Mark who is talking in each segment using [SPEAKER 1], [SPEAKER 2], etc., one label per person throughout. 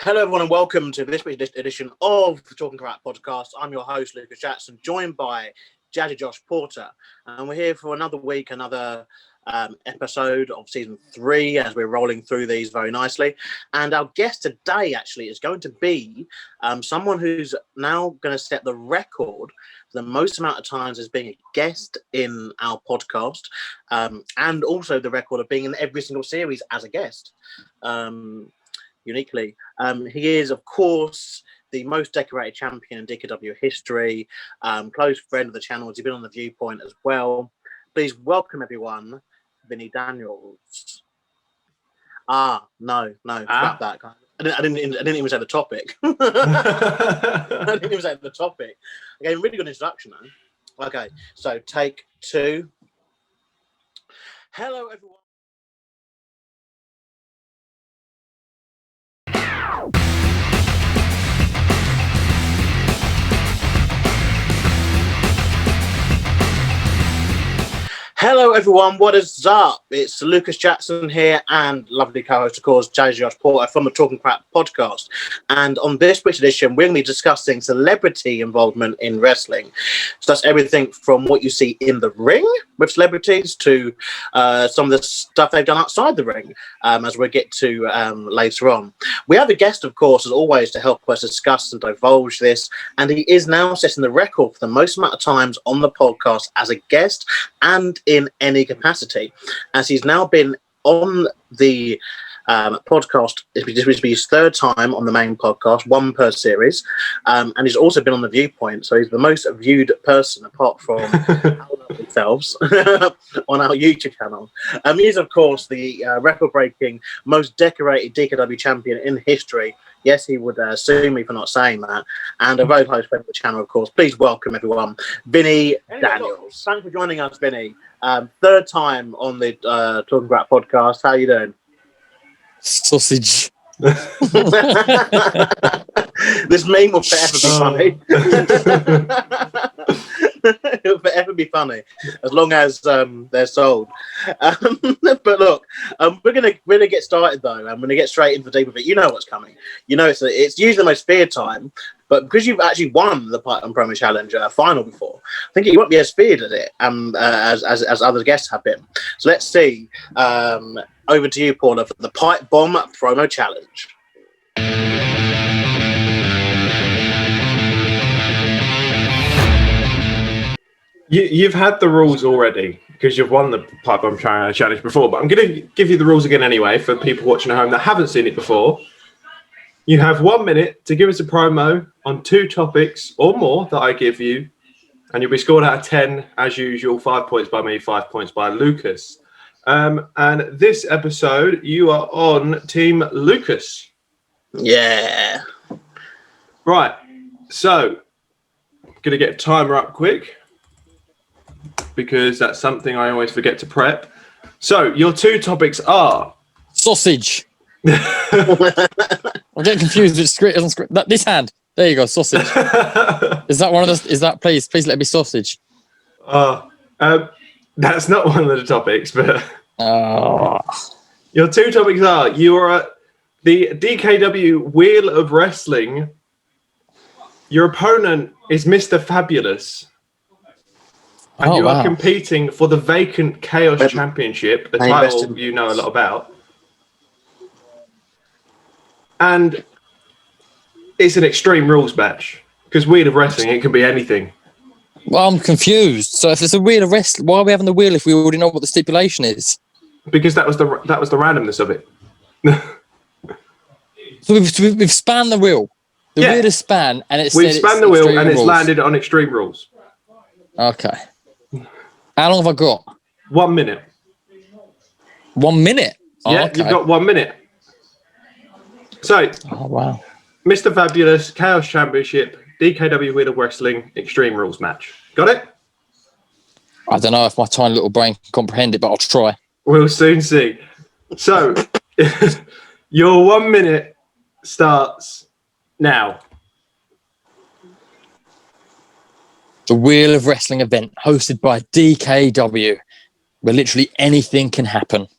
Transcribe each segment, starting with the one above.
[SPEAKER 1] Hello, everyone, and welcome to this week's edition of the Talking Crap podcast. I'm your host, Lucas Jackson, joined by Jazzy Josh Porter, and we're here for another week, another episode of season 3 as we're rolling through these very nicely. And our guest today actually is going to be someone who's now going to set the record for the most amount of times as being a guest in our podcast, and also the record of being in every single series as a guest. Uniquely. He is, of course, the most decorated champion in Dkw history, close friend of the channel. He's been on The Viewpoint as well. Please welcome, everyone, Vinny Daniels. No, forgot that. I didn't even say the topic. I didn't even say the topic. Okay, really good introduction, though. Okay, so take 2. Hello, everyone. Hello, everyone. What is up? It's Lucas Jackson here and lovely co-host, of course, Jazzy Josh Porter from the Talking Crap podcast. And on this week's edition, we're going to be discussing celebrity involvement in wrestling. So that's everything from what you see in the ring with celebrities to some of the stuff they've done outside the ring, as we'll get to later on. We have a guest, of course, as always, to help us discuss and divulge this. And he is now setting the record for the most amount of times on the podcast as a guest and in any capacity, as he's now been on the podcast. This will be his 3rd time on the main podcast, 1 per series, and he's also been on The Viewpoint, so he's the most viewed person apart from themselves on our YouTube channel. He's, of course, the record-breaking, most decorated Dkw champion in history. Yes, he would sue me for not saying that. And a very close friend of the channel, of course. Please welcome, everyone, Vinny Daniels. Thanks for joining us, Vinny. 3rd time on the Talking Crap podcast. How are you doing?
[SPEAKER 2] Sausage.
[SPEAKER 1] This meme will forever be funny. It'll forever be funny as long as they're sold. But look, we're gonna get started though. I'm gonna get straight into the deep of it. You know what's coming. You know it's usually the most feared time, but because you've actually won the Pipe and Promo Challenge final before, I think you won't be as feared at it as other guests have been. So let's see. Over to you, Paula, for the Pipe Bomb Promo Challenge.
[SPEAKER 3] You've had the rules already because you've won the Pipe Bomb Challenge before, but I'm going to give you the rules again anyway for people watching at home that haven't seen it before. You have 1 minute to give us a promo on 2 topics or more that I give you, and you'll be scored out of 10 as usual. 5 points by me, 5 points by Lucas. And this episode, you are on Team Lucas.
[SPEAKER 1] Yeah.
[SPEAKER 3] Right. So, I'm going to get a timer up quick because that's something I always forget to prep. So, your 2 topics are...
[SPEAKER 2] Sausage. I'm getting confused with script. This hand. There you go, sausage. Is that one of the... Is that... Please let it be sausage.
[SPEAKER 3] That's not one of the topics, but... Your 2 topics are, you are at the Dkw Wheel of Wrestling. Your opponent is Mr. Fabulous. And you are competing for the vacant Chaos Championship, a title you know a lot about. And it's an Extreme Rules match. Because Wheel of Wrestling, it can be anything.
[SPEAKER 2] Well, I'm confused. So if it's a Wheel of Wrestling, why are we having the wheel if we already know what the stipulation is?
[SPEAKER 3] Because that was the randomness of it.
[SPEAKER 2] So we've spanned the wheel. The wheel is span, and
[SPEAKER 3] we've spanned the wheel, and it's landed on Extreme Rules.
[SPEAKER 2] Okay. How long have I got?
[SPEAKER 3] 1 minute.
[SPEAKER 2] 1 minute?
[SPEAKER 3] Yeah, okay. You've got 1 minute. So, Mr. Fabulous, Chaos Championship, Dkw Wheel of Wrestling, Extreme Rules match. Got it?
[SPEAKER 2] I don't know if my tiny little brain can comprehend it, but I'll try.
[SPEAKER 3] We'll soon see. So, your 1 minute starts now.
[SPEAKER 2] The Wheel of Wrestling event hosted by Dkw, where literally anything can happen.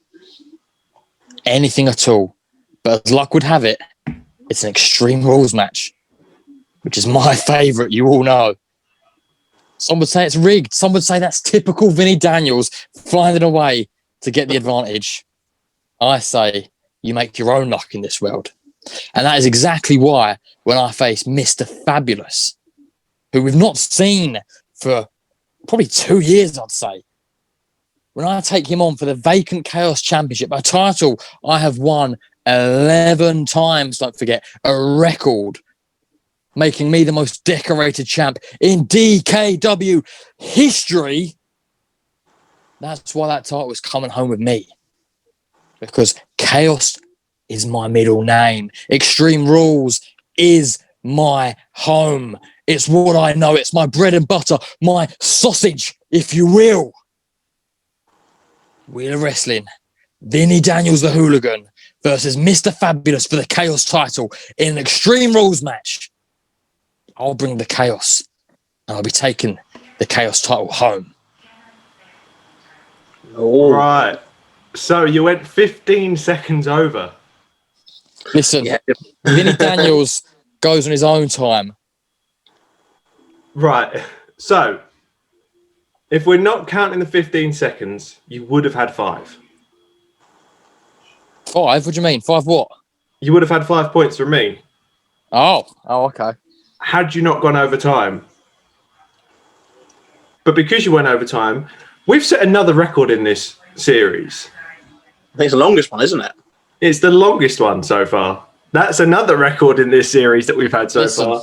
[SPEAKER 2] Anything at all. But as luck would have it, It's an Extreme Rules match, which is my favourite, you all know. Some would say it's rigged. Some would say that's typical Vinnie Daniels finding a way to get the advantage. I say you make your own luck in this world. And that is exactly why when I face Mr. Fabulous, who we've not seen for probably 2 years, I'd say, when I take him on for the vacant Chaos Championship, a title I have won 11 times, don't forget, a record, making me the most decorated champ in DKW history. That's why that title was coming home with me. Because Chaos is my middle name. Extreme Rules is my home. It's what I know. It's my bread and butter, my sausage, if you will. Wheel of Wrestling, Vinnie Daniels the Hooligan versus Mr. Fabulous for the Chaos title in an Extreme Rules match. I'll bring the Chaos, and I'll be taking the Chaos title home.
[SPEAKER 3] All right. So you went 15 seconds over.
[SPEAKER 2] Listen, Vinnie Daniels goes on his own time.
[SPEAKER 3] Right. So if we're not counting the 15 seconds, you would have had 5.
[SPEAKER 2] 5? What do you mean? 5 what?
[SPEAKER 3] You would have had 5 points from me.
[SPEAKER 2] Oh, okay.
[SPEAKER 3] Had you not gone over time. But because you went over time, we've set another record in this series.
[SPEAKER 1] I think it's the longest one, isn't it?
[SPEAKER 3] It's the longest one so far. That's another record in this series that we've had so far.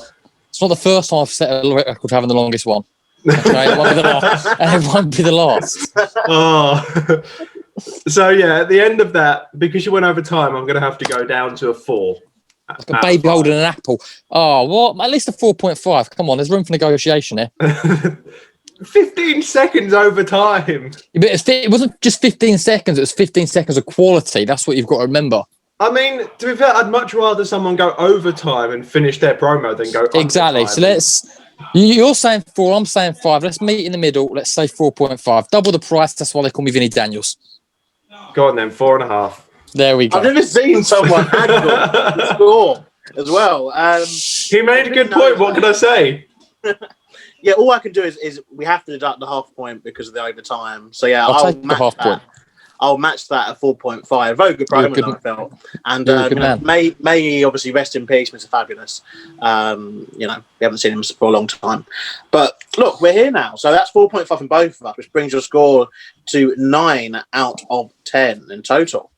[SPEAKER 2] It's not the first time I've set a record having the longest one. Okay, it won't be the last. It won't be the last.
[SPEAKER 3] Oh. So, yeah, at the end of that, because you went over time, I'm going to have to go down to a 4.
[SPEAKER 2] Like a baby holding an apple. Oh, what? At least a 4.5. Come on, there's room for negotiation here.
[SPEAKER 3] 15 seconds over time.
[SPEAKER 2] But it wasn't just 15 seconds. It was 15 seconds of quality. That's what you've got to remember.
[SPEAKER 3] I mean, to be fair, I'd much rather someone go overtime and finish their promo than go
[SPEAKER 2] exactly.
[SPEAKER 3] undertime.
[SPEAKER 2] So you're saying 4, I'm saying 5. Let's meet in the middle. Let's say 4.5. Double the price. That's why they call me Vinnie Daniels.
[SPEAKER 3] Go on then, 4.5.
[SPEAKER 2] There we go.
[SPEAKER 1] I've never seen someone haggle the score as well.
[SPEAKER 3] He made a good point. What can I say?
[SPEAKER 1] Yeah, all I can do is we have to deduct the half point because of the overtime. So yeah,
[SPEAKER 2] I'll take the half point.
[SPEAKER 1] I'll match that at 4.5. Very good promo, I felt. And may he obviously rest in peace, Mr. Fabulous. We haven't seen him for a long time. But look, we're here now. So that's 4.5 from both of us, which brings your score to 9 out of 10 in total.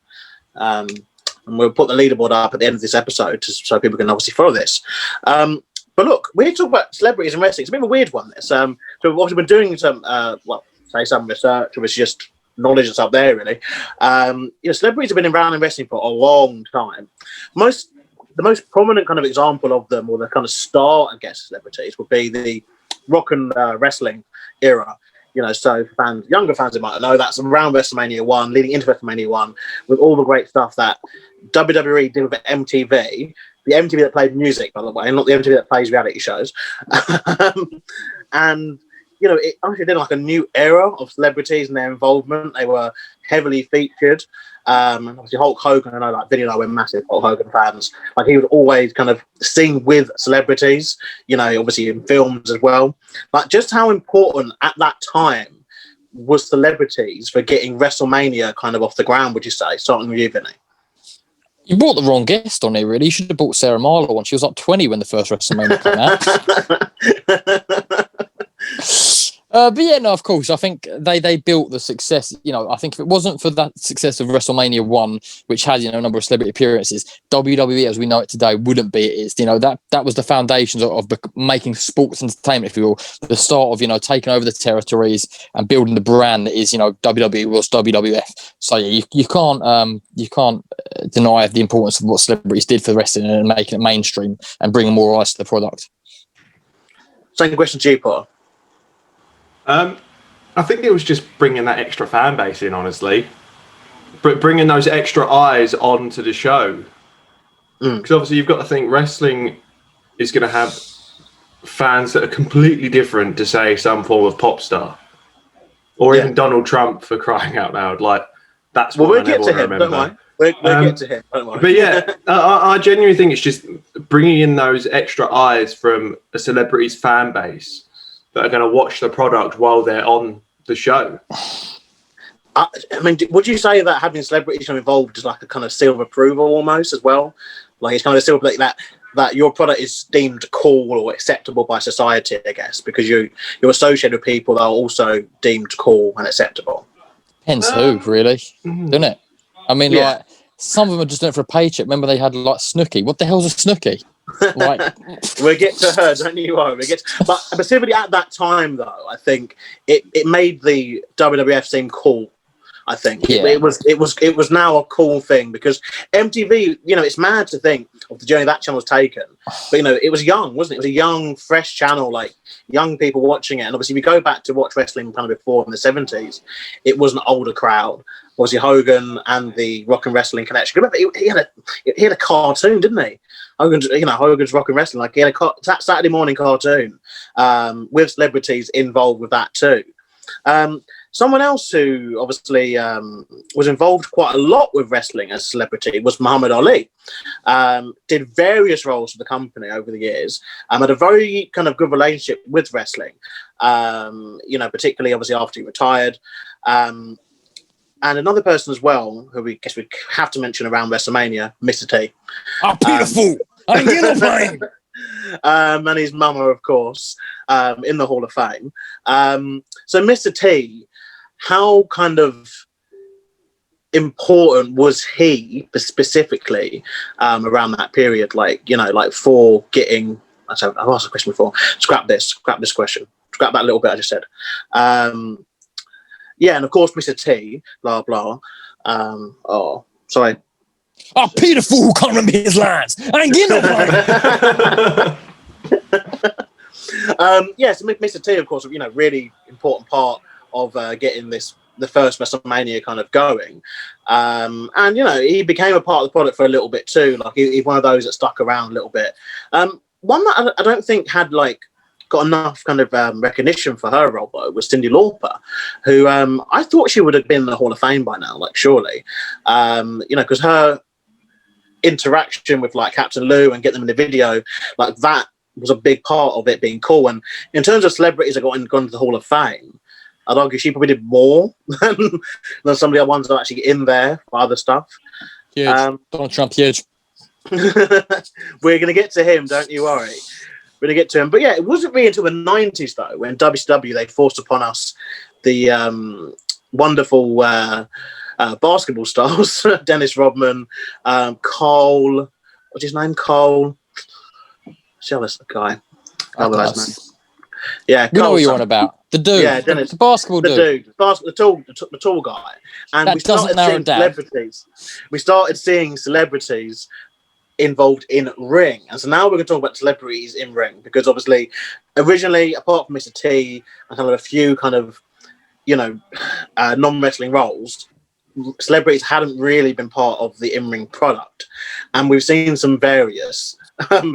[SPEAKER 1] And we'll put the leaderboard up at the end of this episode so people can obviously follow this. But look, we're talking about celebrities and wrestling. It's a bit of a weird one, this. So we've obviously been doing some research, or it's just knowledge that's up there, really. Celebrities have been around in wrestling for a long time. The most prominent kind of example of them, or the kind of star, I guess, celebrities, would be the rock and wrestling era. So younger fans might know that's around WrestleMania 1, leading into WrestleMania 1, with all the great stuff that WWE did with MTV. The MTV that played music, by the way, not the MTV that plays reality shows. It actually did like a new era of celebrities and their involvement. They were heavily featured. And obviously Hulk Hogan, I know like Vinny and I were massive Hulk Hogan fans. Like he would always kind of sing with celebrities, obviously in films as well. Like just how important at that time was celebrities for getting WrestleMania kind of off the ground, would you say? Starting with you, Vinny.
[SPEAKER 2] You brought the wrong guest on here, really. You should have brought Sarah Marlowe on. She was like 20 when the first WrestleMania came out. But yeah, no, of course. I think they built the success. I think if it wasn't for that success of WrestleMania 1, which had, a number of celebrity appearances, WWE as we know it today wouldn't be it is. That was the foundations of making sports entertainment, if you will, the start of, taking over the territories and building the brand that is, WWE was WWF. So yeah, you can't deny the importance of what celebrities did for wrestling and making it mainstream and bringing more eyes to the product.
[SPEAKER 1] Second question to you, Paul.
[SPEAKER 3] I think it was just bringing that extra fan base in, honestly. Bringing those extra eyes onto the show. Because obviously you've got to think wrestling is going to have fans that are completely different to, say, some form of pop star. Or even Donald Trump, for crying out loud. Like, that's what
[SPEAKER 1] we'll get to him, don't We'll get to him. Don't worry.
[SPEAKER 3] But yeah, I genuinely think it's just bringing in those extra eyes from a celebrity's fan base that are going to watch the product while they're on the show.
[SPEAKER 1] I mean, would you say that having celebrities involved is like a kind of seal of approval almost as well? Like it's kind of still like that your product is deemed cool or acceptable by society, I guess, because you're associated with people that are also deemed cool and acceptable.
[SPEAKER 2] Depends who, really, doesn't it? I mean, like, some of them are just doing it for a paycheck. Remember they had, like, Snooki. What the hell's a Snooki? Like,
[SPEAKER 1] we'll get to her, don't you worry. But specifically at that time, though, I think it made the WWF seem cool. I think it was now a cool thing because MTV, it's mad to think of the journey that channel was taken, but it was young, wasn't it? It was a young, fresh channel, like young people watching it. And obviously, if you go back to watch wrestling kind of before in the 70s, it was an older crowd. Obviously, Hogan and the Rock and Wrestling Connection. Remember, he had a cartoon, didn't he? Hogan's Rock and Wrestling. Like he had a Saturday morning cartoon with celebrities involved with that too. Someone else who obviously was involved quite a lot with wrestling as a celebrity was Muhammad Ali. Did various roles for the company over the years. Had a very kind of good relationship with wrestling. Particularly obviously after he retired. And another person as well, who we have to mention around WrestleMania, Mr. T.
[SPEAKER 2] Oh, beautiful! I'm getting playing.
[SPEAKER 1] And his mama, of course, in the Hall of Fame. So Mr. T, how kind of important was he specifically around that period? Like for getting, I've asked a question before. Scrap this question. Scrap that little bit I just said. And of course, Mr. T, blah, blah. Sorry.
[SPEAKER 2] Oh, Peter Fool can't remember his lines. I ain't getting no
[SPEAKER 1] So Mr. T, of course, really important part of getting the first WrestleMania kind of going. He became a part of the product for a little bit too. Like he's one of those that stuck around a little bit. One that I don't think had got enough kind of recognition for her role though was Cyndi Lauper, who I thought she would have been in the Hall of Fame by now, surely. Because her interaction with Captain Lou and get them in the video, that was a big part of it being cool. And in terms of celebrities that gone to the Hall of Fame, I'd argue she probably did more than some of the other ones that are actually in there for other stuff.
[SPEAKER 2] Huge. Donald Trump, huge.
[SPEAKER 1] We're going to get to him, don't you worry. We're going to get to him. But yeah, it wasn't really until the 90s, though, when WCW, they forced upon us the wonderful basketball stars, Dennis Rodman, Cole, what's his name? Cole. Show us the guy. Yeah,
[SPEAKER 2] we know what you're on about. The dude,
[SPEAKER 1] Dennis,
[SPEAKER 2] the basketball dude.
[SPEAKER 1] The tall guy. And we started seeing celebrities. We started seeing celebrities involved in ring. And so now we're going to talk about celebrities in ring, because obviously, originally, apart from Mr. T and kind of a few kind of, non-wrestling roles, celebrities hadn't really been part of the in-ring product. And we've seen some various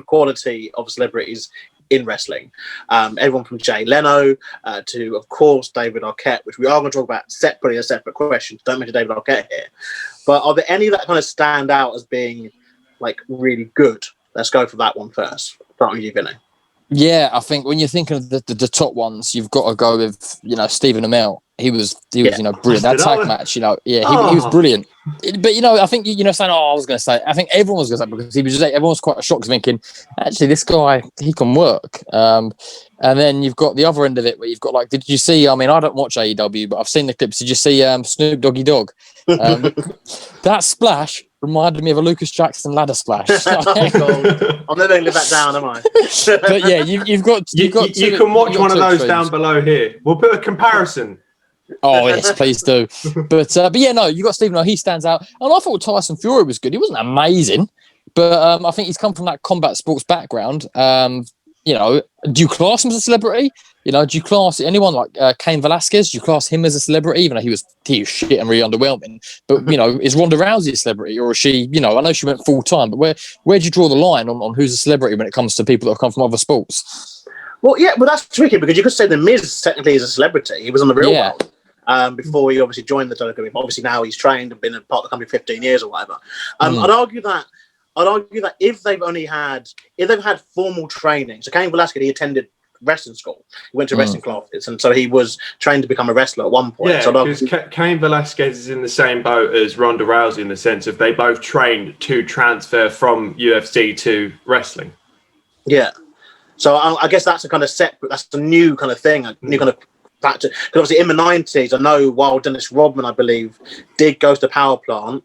[SPEAKER 1] quality of celebrities in wrestling. Everyone from Jay Leno to, of course, David Arquette, which we are going to talk about separately, a separate question. Don't mention David Arquette here. But are there any that kind of stand out as being really good? Let's go for that one first. Start with you, Vinny.
[SPEAKER 2] Yeah, I think when you're thinking of the top ones, you've got to go with Stephen Amell. He was brilliant. That tag match, he was brilliant. But I think saying, I was going to say, I think everyone was going to say, because he was everyone was quite shocked, thinking, actually, this guy, he can work. And then you've got the other end of it, where you've got did you see? I mean, I don't watch AEW, but I've seen the clips. Did you see Snoop Doggy Dogg? That splash reminded me of a Lucas Jackson ladder splash.
[SPEAKER 1] I'm never going to live that down, am I?
[SPEAKER 2] But yeah, you've got.
[SPEAKER 3] You can watch one of those down below here. We'll put a comparison.
[SPEAKER 2] Oh yes, please do. But you got Stephen. He stands out, and I thought Tyson Fury was good. He wasn't amazing, but I think he's come from that combat sports background. Do you class him as a celebrity? Do you class anyone like Cain Velasquez? Do you class him as a celebrity, even though he was shit and really underwhelming? But is Ronda Rousey a celebrity, or is she? I know she went full time, but where do you draw the line on who's a celebrity when it comes to people that have come from other sports?
[SPEAKER 1] Well, yeah, that's tricky, because you could say The Miz technically is a celebrity. He was on the real world. before he obviously joined the WWE. Obviously now he's trained and been a part of the company 15 years or whatever. I'd argue that if they've had formal training, so Cain Velasquez, he attended wrestling school, he went to wrestling classes, and so he was trained to become a wrestler at one point.
[SPEAKER 3] Yeah, because Cain Velasquez is in the same boat as Ronda Rousey in the sense of they both trained to transfer from UFC to wrestling.
[SPEAKER 1] Yeah, so I guess that's a kind of separate, that's a new kind of thing, a new kind of factor. Because obviously in the 90s, I know while Dennis Rodman, I believe, did go to the power plant,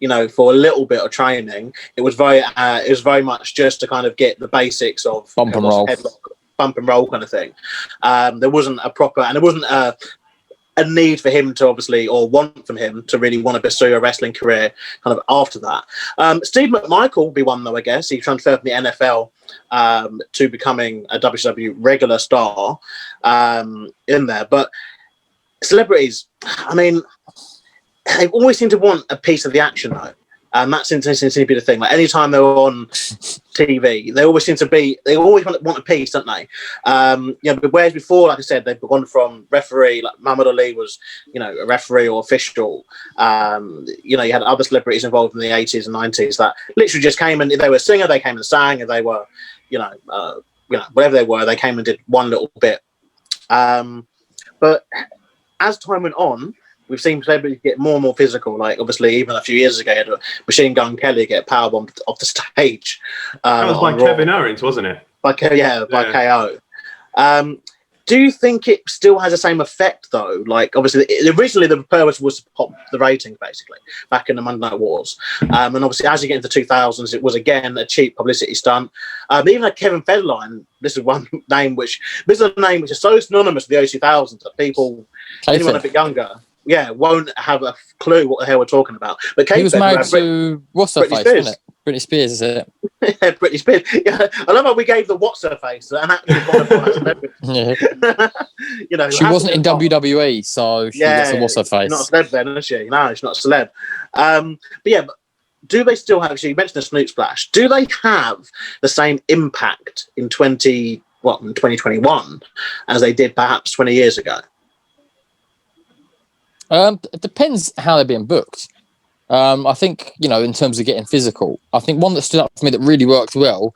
[SPEAKER 1] you know, for a little bit of training, it was very much just to kind of get the basics of
[SPEAKER 2] bump and roll.
[SPEAKER 1] Bump and roll kind of thing. There wasn't a proper, and there wasn't a need for him to obviously, or want from him to really want to pursue a wrestling career kind of after that. Steve McMichael will be one though, I guess. He transferred from the NFL to becoming a WCW regular star in there. But celebrities, I mean, they always seem to want a piece of the action though. That seems to be the thing. Like anytime they're on TV, they always want a piece, don't they? You know, but whereas before, like I said, they've gone from referee, like Muhammad Ali was, you know, a referee or official. You know, you had other celebrities involved in the 80s and 90s that literally just came and if they were a singer, they came and sang. If they were, you know, whatever they were, they came and did one little bit. But as time went on, we've seen celebrities get more and more physical. Like obviously, even a few years ago, you had Machine Gun Kelly get powerbombed off the stage.
[SPEAKER 3] That was by Kevin Owens, wasn't it?
[SPEAKER 1] By KO. Do you think it still has the same effect though? Like obviously, originally the purpose was to pop the ratings, basically, back in the Monday Night Wars. And obviously, as you get into the 2000s, it was again a cheap publicity stunt. Even like Kevin Federline, this is a name which is so synonymous with the early 2000s that people, anyone a bit younger, won't have a clue what the hell we're talking about. But
[SPEAKER 2] he was married to what's her face, wasn't it? Britney Spears, is it?
[SPEAKER 1] Yeah, Britney Spears. Yeah, I love how we gave the what's her face an actual celebrity.
[SPEAKER 2] Yeah.
[SPEAKER 1] You know,
[SPEAKER 2] she wasn't in WWE, so she gets a what's her face.
[SPEAKER 1] She's not a celeb then, is she? No, she's not a celeb. But do they still have? Actually, you mentioned the Snoop Splash. Do they have the same impact in 2021 as they did perhaps 20 years ago?
[SPEAKER 2] It depends how they're being booked. I think, you know, in terms of getting physical, I think one that stood up for me that really worked well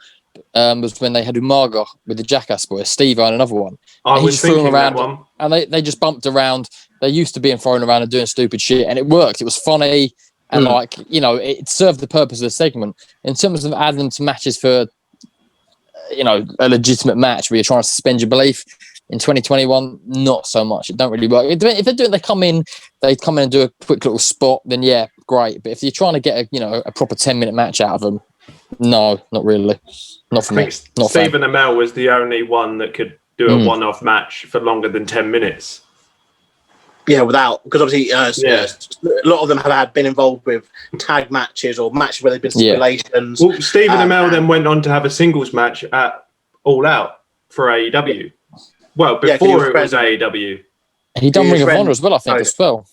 [SPEAKER 2] was when they had Umaga with the Jackass Boys, Steve and another one.
[SPEAKER 3] I was thinking around that one.
[SPEAKER 2] And they just bumped around. They used to being thrown around and doing stupid shit, and it worked. It was funny, and like, you know, it served the purpose of the segment. In terms of adding them to matches for, you know, a legitimate match where you're trying to suspend your belief, in 2021, not so much. It don't really work. If they come in and do a quick little spot, then yeah, great. But if you're trying to get a proper 10-minute match out of them, no, not really. Not for me. Not
[SPEAKER 3] Stephen Amell was the only one that could do a one-off match for longer than 10 minutes.
[SPEAKER 1] Yeah, because obviously a lot of them have been involved with tag matches or matches where they've been stipulations.
[SPEAKER 3] Well, Stephen Amell then went on to have a singles match at All Out for AEW. Well, before it was AEW.
[SPEAKER 2] He done Ring of Honor as well, I think, as well.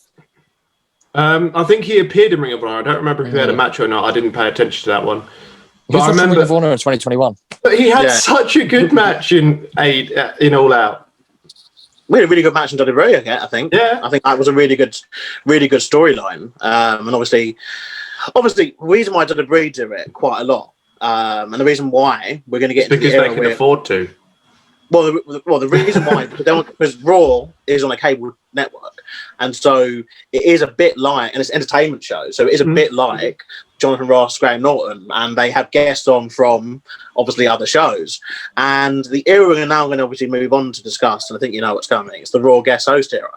[SPEAKER 3] I think he appeared in Ring of Honor. I don't remember if he had a match or not. I didn't pay attention to that one.
[SPEAKER 2] But I remember Ring of Honor in 2021.
[SPEAKER 3] But he had such a good match in All Out.
[SPEAKER 1] We had a really good match in WWE, I think.
[SPEAKER 3] Yeah.
[SPEAKER 1] I think that was a really good storyline. And obviously, the reason why WWE do it quite a lot, and the reason why we're going to get into
[SPEAKER 3] because they can afford to.
[SPEAKER 1] Well, the reason why because Raw is on a cable network, and so it is a bit like, and it's an entertainment show, so it is a bit like Jonathan Ross, Graham Norton, and they have guests on from obviously other shows. And the era we're now going to obviously move on to discuss, and I think you know what's coming. It's the Raw guest host era,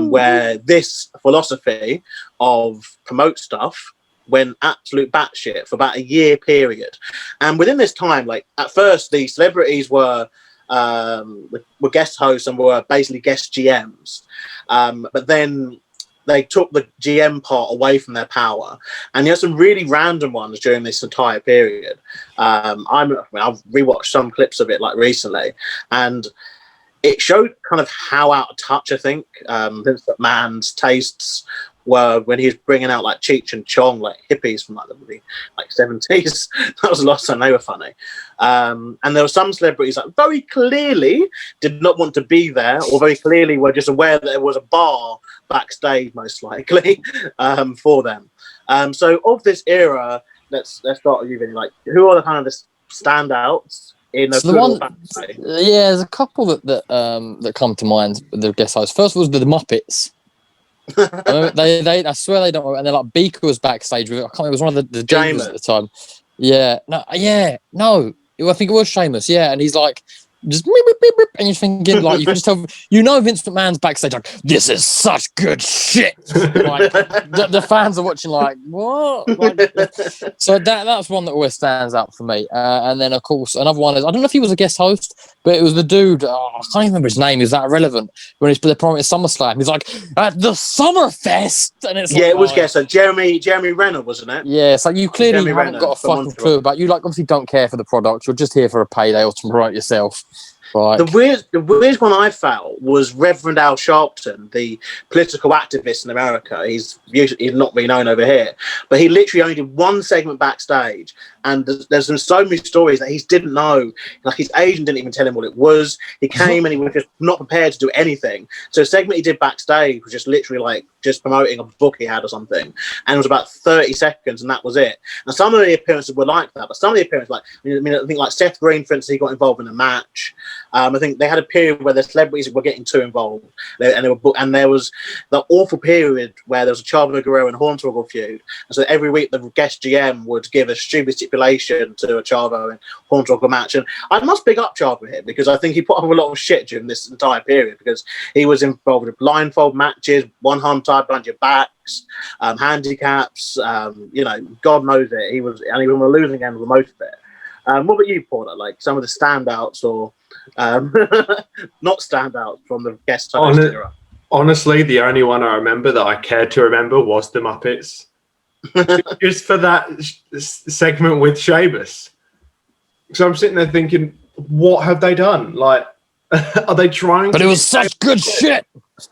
[SPEAKER 1] where this philosophy of promote stuff went absolute batshit for about a year period. And within this time, like at first, the celebrities were guest hosts and were basically guest GMs, but then they took the GM part away from their power, and you had some really random ones during this entire period. I've rewatched some clips of it like recently, and it showed kind of how out of touch I think Vince McMahon's tastes were when he was bringing out like Cheech and Chong, like hippies from like the 70s. That was the last time they were funny. And there were some celebrities that very clearly did not want to be there, or very clearly were just aware that there was a bar backstage, most likely, for them. So of this era, let's start with you, Vinny. Like, who are the kind of the standouts in a
[SPEAKER 2] So there's a couple that come to mind. The guest hosts. First was the Muppets. I swear they don't. And they're like Beaker was backstage with it. I can't remember. It was one of the James at the time. No. I think it was Sheamus. Yeah, and he's like just beep, beep, beep, beep, and you're thinking like you can just tell Vince McMahon's backstage like this is such good shit. Like the fans are watching like what? So that's one that always stands out for me. And then of course another one is I don't know if he was a guest host, but it was the dude. I can't even remember his name. Is that irrelevant? When he's the prominent SummerSlam, he's like at the Summerfest, and it's like,
[SPEAKER 1] it was guest host Jeremy Renner, wasn't it?
[SPEAKER 2] Yeah, it's like you clearly
[SPEAKER 1] Jeremy
[SPEAKER 2] haven't
[SPEAKER 1] Renner
[SPEAKER 2] got a fucking clue about you. Like obviously don't care for the product. You're just here for a payday or to promote yourself. Like,
[SPEAKER 1] the weird one I felt was Reverend Al Sharpton, the political activist in America. He's not really known over here, but he literally only did one segment backstage, and there's been so many stories that he didn't know. Like his agent didn't even tell him what it was. He came and he was just not prepared to do anything. So the segment he did backstage was just literally like just promoting a book he had or something, and it was about 30 seconds, and that was it. And some of the appearances were like that, but some of the appearances, like I think like Seth Green, for instance, he got involved in a match. I think they had a period where the celebrities were getting too involved, and there was the awful period where there was a Chavo Guerrero and Hornswoggle feud, and so every week the guest GM would give a stupid stipulation to a Chavo and Hornswoggle match. And I must big up Chavo here because I think he put up a lot of shit during this entire period because he was involved with blindfold matches, one arm tied behind your backs, handicaps, God knows it. He was on the losing end of the most of it. What about you, Porter? Like some of the standouts or not standouts from the guest host era?
[SPEAKER 3] Honestly, the only one I remember that I cared to remember was the Muppets. Just for that segment with Sheamus. So I'm sitting there thinking, what have they done? Like, are they trying?
[SPEAKER 2] But it was such good shit.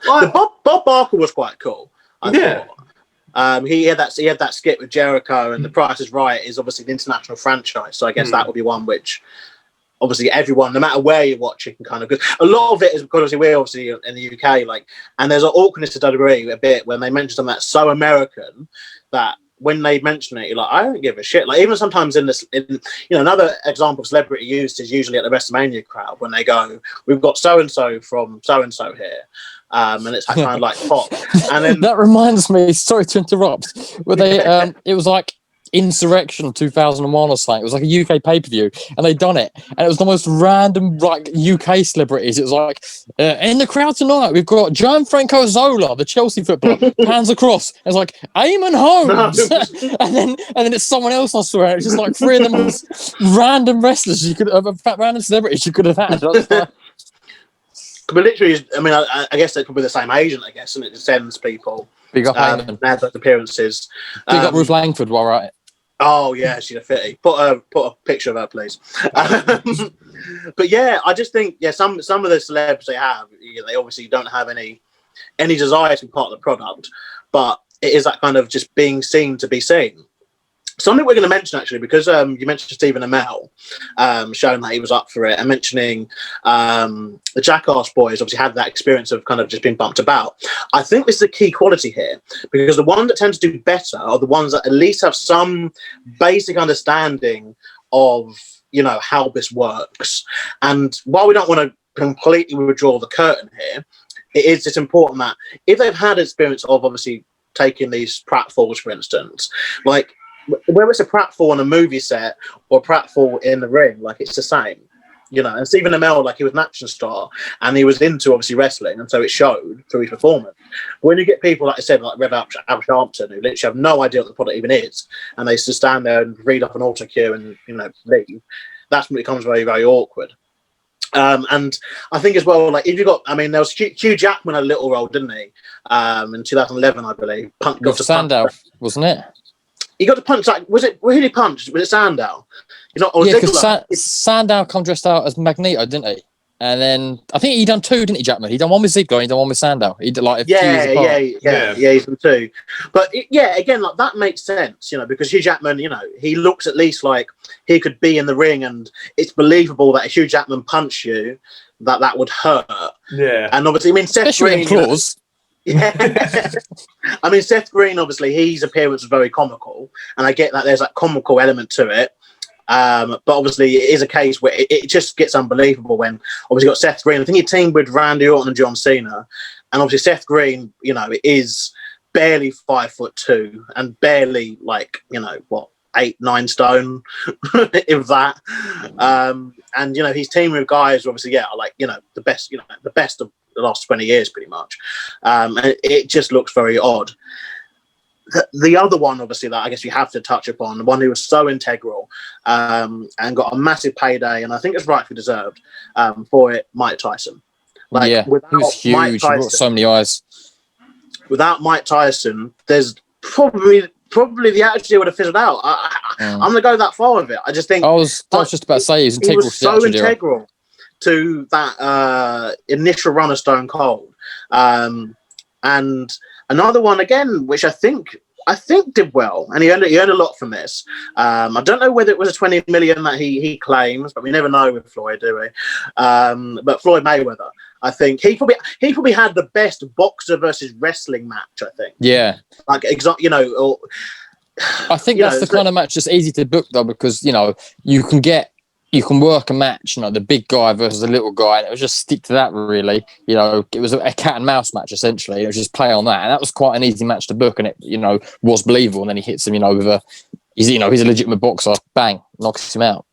[SPEAKER 1] Like, Bob Barker was quite cool. I thought. He had that skit with Jericho, and The Price is Right is obviously an international franchise, so I guess that would be one which obviously everyone, no matter where you're watching, can kind of. A lot of it is because we're obviously in the UK, like, and there's an awkwardness to WWE a bit when they mention something that's so American that when they mention it, you're like, I don't give a shit. Like even sometimes another example of celebrity used is usually at the WrestleMania crowd when they go, we've got so and so from so and so here. And it's kind of like pop. And then
[SPEAKER 2] that reminds me, sorry to interrupt, where they it was like Insurrection 2001 or something. It was like a UK pay-per-view, and they'd done it, and it was the most random like UK celebrities. It was like in the crowd tonight we've got Gianfranco Zola, the Chelsea footballer, hands across. It's like Eamon Holmes, and then it's someone else I swear. It's just like three of the most random wrestlers random celebrities you could have had.
[SPEAKER 1] But literally, I mean, I guess they could be the same agent, I guess, and it just sends people.
[SPEAKER 2] Big up Heyman.
[SPEAKER 1] Those appearances.
[SPEAKER 2] Big up Ruth Langford, while right.
[SPEAKER 1] Oh yeah, she's a fitty. Put a picture of her, please. But yeah, I just think some of the celebs they have, they obviously don't have any desire to be part of the product, but it is that kind of just being seen to be seen. Something we're going to mention actually, because you mentioned Stephen Amell, showing that he was up for it, and mentioning the Jackass Boys obviously had that experience of kind of just being bumped about. I think this is a key quality here, because the ones that tend to do better are the ones that at least have some basic understanding of how this works. And while we don't want to completely withdraw the curtain here, it's important that if they've had experience of obviously taking these pratfalls, for instance, like whether it's a pratfall on a movie set or a pratfall in the ring, like it's the same, And Stephen Amell, like he was an action star and he was into obviously wrestling, and so it showed through his performance. When you get people like I said, like Reverend Al Sharpton, who literally have no idea what the product even is, and they just stand there and read off an auto cue and leave, that's when it becomes very, very awkward. And I think as well, like if you got, I mean, there was Hugh Jackman had a little role, didn't he? In 2011, I believe.
[SPEAKER 2] Got to Sandow, wasn't it?
[SPEAKER 1] He got to punch. Like, who did he punch? Was it Sandow?
[SPEAKER 2] Because Sandow come dressed out as Magneto, didn't he? And then I think he done 2, didn't he, Jackman? He done one with Ziggler and he done one with Sandow. He did like a few years apart.
[SPEAKER 1] He's done 2. But again, like that makes sense, because Hugh Jackman, he looks at least like he could be in the ring, and it's believable that if Hugh Jackman punched you, that would hurt.
[SPEAKER 3] Yeah.
[SPEAKER 1] And obviously, I mean, Seth
[SPEAKER 2] Especially
[SPEAKER 1] Green.
[SPEAKER 2] Claws.
[SPEAKER 1] Yeah. I mean, Seth Green, obviously, his appearance was very comical, and I get that there's that comical element to it. But obviously, it is a case where it just gets unbelievable when obviously got Seth Green. I think he teamed with Randy Orton and John Cena, and obviously Seth Green, is barely 5'2" and barely 8-9 stone, if that. And he's teaming with guys who obviously the best of the last 20 years, pretty much. And it just looks very odd. The other one, obviously, that I guess you have to touch upon, the one who was so integral and got a massive payday, and I think it's rightfully deserved for it, Mike Tyson.
[SPEAKER 2] He was huge.
[SPEAKER 1] Mike Tyson,
[SPEAKER 2] he brought so many eyes.
[SPEAKER 1] Without Mike Tyson, there's probably the Attitude would have fizzled out. I'm going to go that far with it. I just think...
[SPEAKER 2] I was just about to say he was integral.
[SPEAKER 1] He was so integral to that initial run of Stone Cold. And another one again, which I think did well, and he earned a lot from this. I don't know whether it was a 20 million that he claims, but we never know with Floyd, do we? But Floyd Mayweather, I think he probably had the best boxer versus wrestling match. I think.
[SPEAKER 2] Yeah.
[SPEAKER 1] I think
[SPEAKER 2] that's the kind of match that's easy to book though, because you can work a match, the big guy versus the little guy, and it was just stick to that, really. It was a cat and mouse match, essentially. It was just play on that. And that was quite an easy match to book, and it, was believable. And then he hits him, with he's a legitimate boxer. Bang, knocks him out.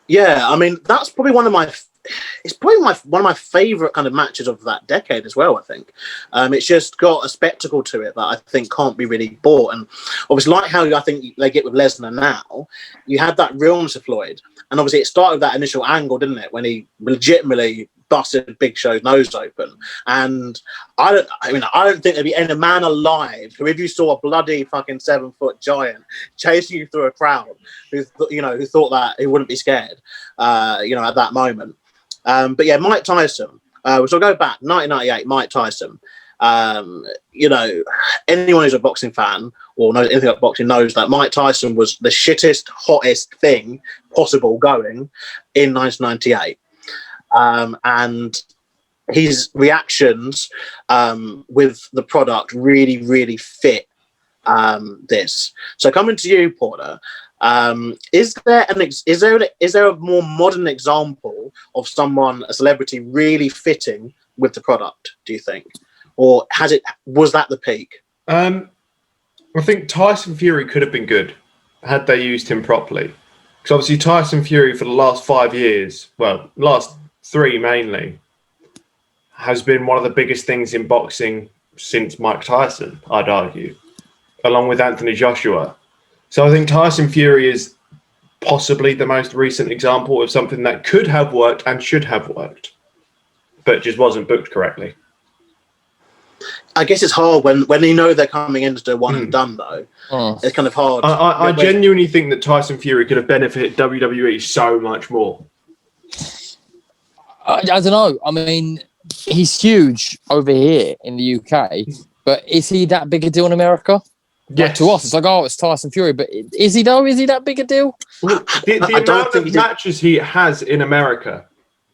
[SPEAKER 1] Yeah, I mean, that's probably one of my favourite kind of matches of that decade as well, I think. It's just got a spectacle to it that I think can't be really bought. And obviously, like how I think they get with Lesnar now, you had that realness of Floyd. And obviously, it started with that initial angle, didn't it? When he legitimately busted Big Show's nose open. And I don't think there'd be any man alive who, if you saw a bloody fucking 7-foot giant chasing you through a crowd, who thought that he wouldn't be scared, at that moment. But yeah, Mike Tyson, which I'll go back, 1998, Mike Tyson. Anyone who's a boxing fan or knows anything about boxing knows that Mike Tyson was the shittest, hottest thing possible going in 1998. And his reactions with the product really, really fit this. So coming to you, Porter, is there a more modern example of a celebrity really fitting with the product, do you think? Or was that the peak?
[SPEAKER 3] I think Tyson Fury could have been good had they used him properly. Because obviously Tyson Fury for the last 5 years, well, last 3 mainly, has been one of the biggest things in boxing since Mike Tyson, I'd argue, along with Anthony Joshua. So I think Tyson Fury is possibly the most recent example of something that could have worked and should have worked, but just wasn't booked correctly.
[SPEAKER 1] I guess it's hard when they're coming in to do one and done, though. Oh. It's kind of hard.
[SPEAKER 3] I genuinely think that Tyson Fury could have benefited WWE so much more.
[SPEAKER 2] I don't know. I mean, he's huge over here in the UK, but is he that big a deal in America?
[SPEAKER 3] Yes.
[SPEAKER 2] Like, to us, it's like, it's Tyson Fury, but is he though? Is he that big a deal?
[SPEAKER 3] The amount of matches he has in America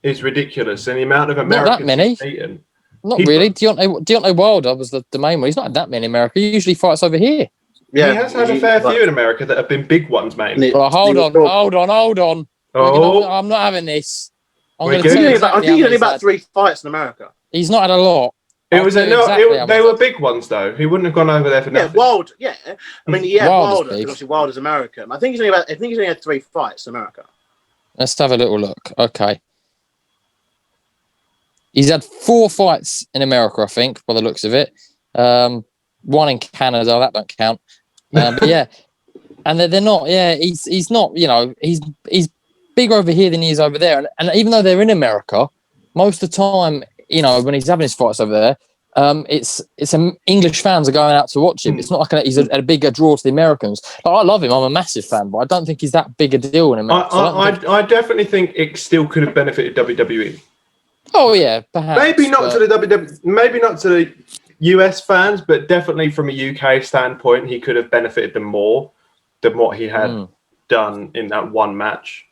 [SPEAKER 3] is ridiculous, and the amount of Americans
[SPEAKER 2] not that many.
[SPEAKER 3] he's beaten.
[SPEAKER 2] Not really. Deontay Wilder was the main one. He's not had that many in America. He usually fights over here.
[SPEAKER 3] Yeah, he has had a fair few in America that have been big ones, mate.
[SPEAKER 2] Well, hold on.
[SPEAKER 3] Oh.
[SPEAKER 2] I'm not having this.
[SPEAKER 1] I think he's only about 3 fights in America.
[SPEAKER 2] He's not had a lot.
[SPEAKER 3] They were big ones, though. He wouldn't have gone over there for nothing.
[SPEAKER 1] Wilder. Yeah, I mean, Wilder. Obviously, Wilder's American. I think he's only had 3 fights in America.
[SPEAKER 2] Let's have a little look. Okay. He's had 4 fights in America, I think, by the looks of it. 1 in Canada, that don't count. But yeah, and they're not. Yeah, he's not. He's bigger over here than he is over there. And even though they're in America, most of the time, when he's having his fights over there, it's English fans are going out to watch him. It's not like he's a bigger draw to the Americans. Like, I love him. I'm a massive fan, but I don't think he's that big a deal in America.
[SPEAKER 3] I definitely think it still could have benefited WWE.
[SPEAKER 2] Oh yeah, perhaps.
[SPEAKER 3] Maybe not to the WWE, maybe not to the US fans, but definitely from a UK standpoint, he could have benefited them more than what he had done in that one match.